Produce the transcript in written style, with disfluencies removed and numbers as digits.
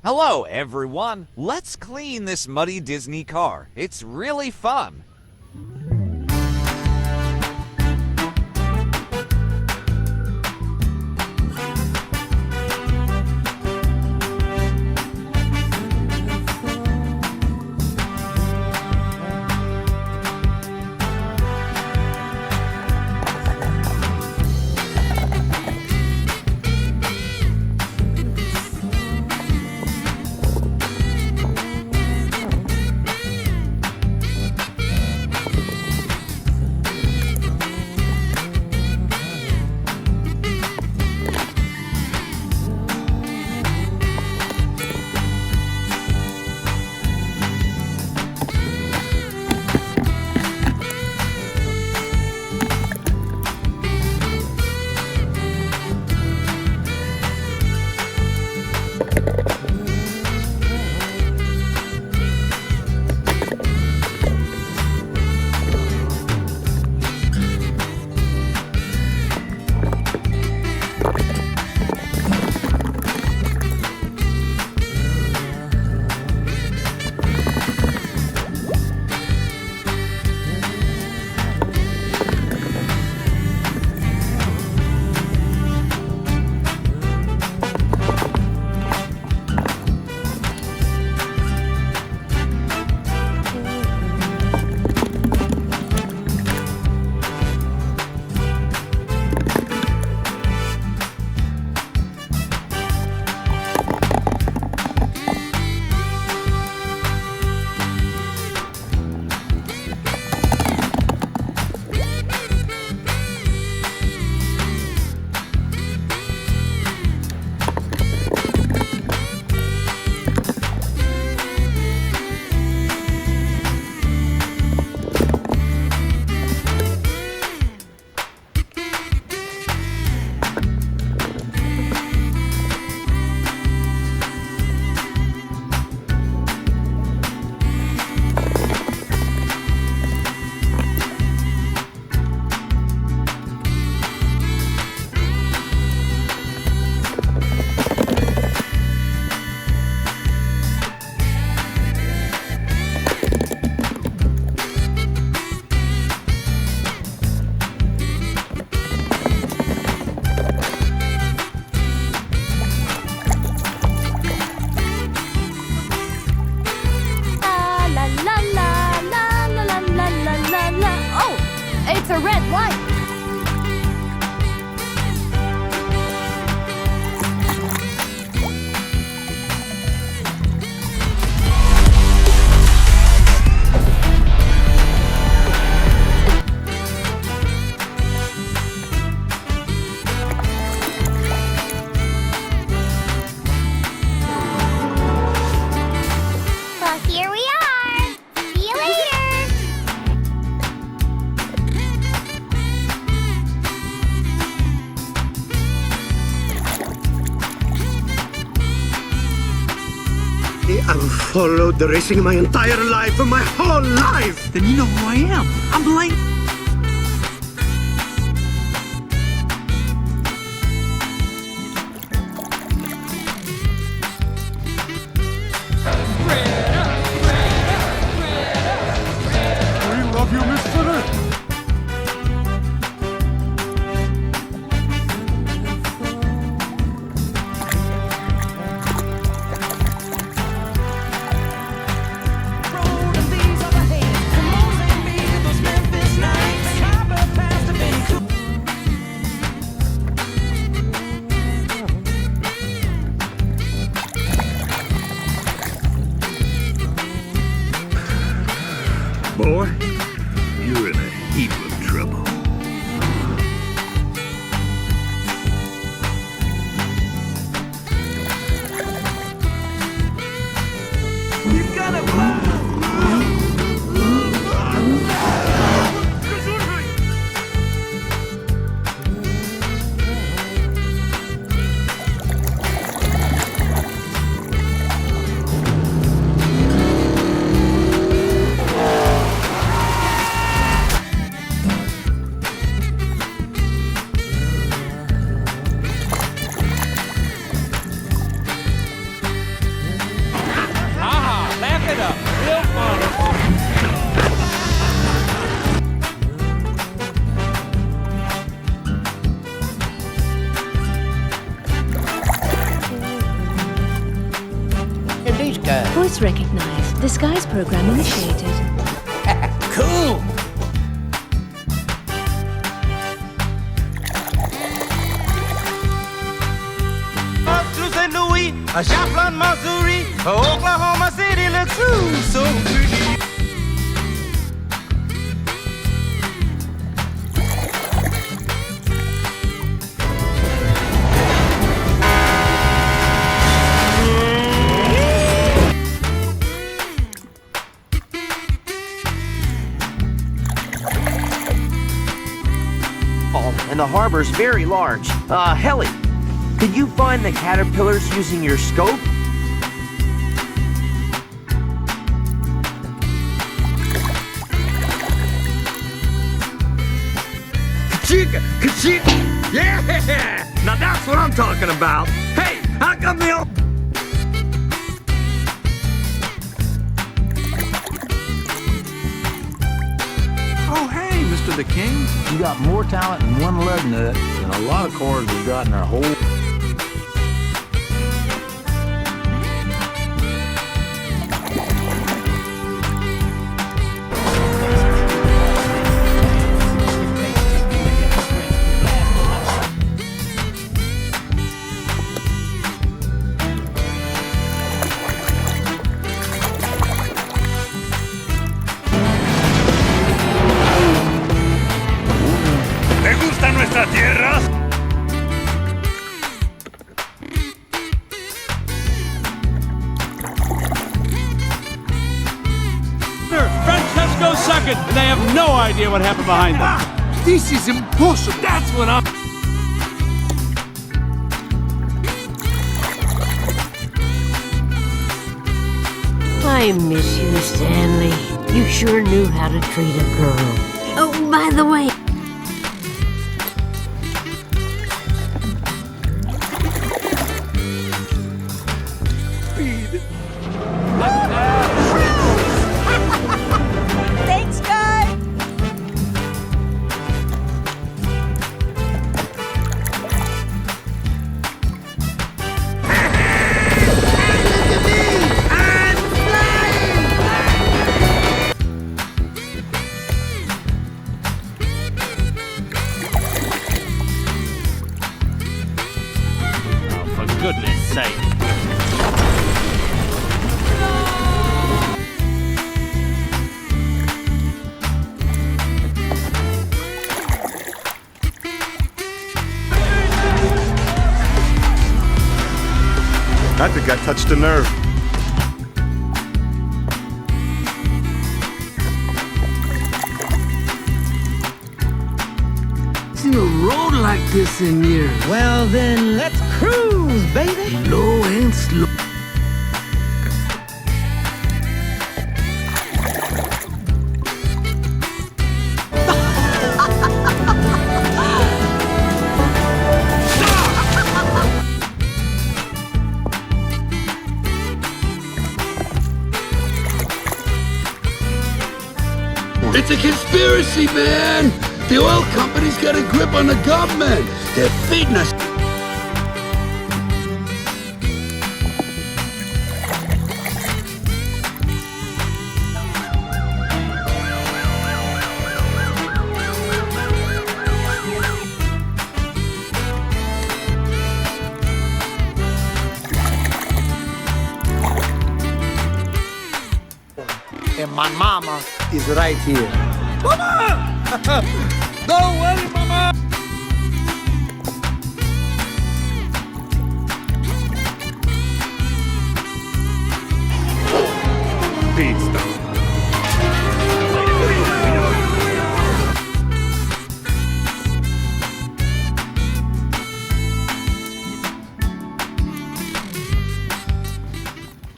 Hello, everyone. Let's clean this muddy Disney car. It's really fun. It's a red light. Well, here we are. See you later. I've followed the racing my entire life, my whole life! Then you know who I am. I'm Blaine. We love you, Mr. Boy, you're in a heap of trouble. You gotta these guys? Voice recognized. Disguise program initiated. Cool! To St. Louis, a Joplin, Missouri, Oklahoma City looks so pretty. And the harbor's very large. Helly, could you find the caterpillars using your scope? Ka-chicka, ka-chicka. Yeah! Now that's what I'm talking about. Hey, how come they all... Oh, hey, Mr. the King. You got more talent in one lug nut than a lot of cars we've got in our whole... ¿Te gusta nuestra tierra? Francesco second, and they have no idea what happened behind them. This is impossible. That's what I'm... I miss you, Stanley. You sure knew how to treat a girl. Oh, by the way... Thanks, guys. For goodness sake. I think I touched a nerve. Seen a road like this in years. Well, then, let's cruise, baby! Low and slow. It's a conspiracy, man! The oil company's got a grip on the government. They're feeding us. And my mama is right here. Mama! Don't worry!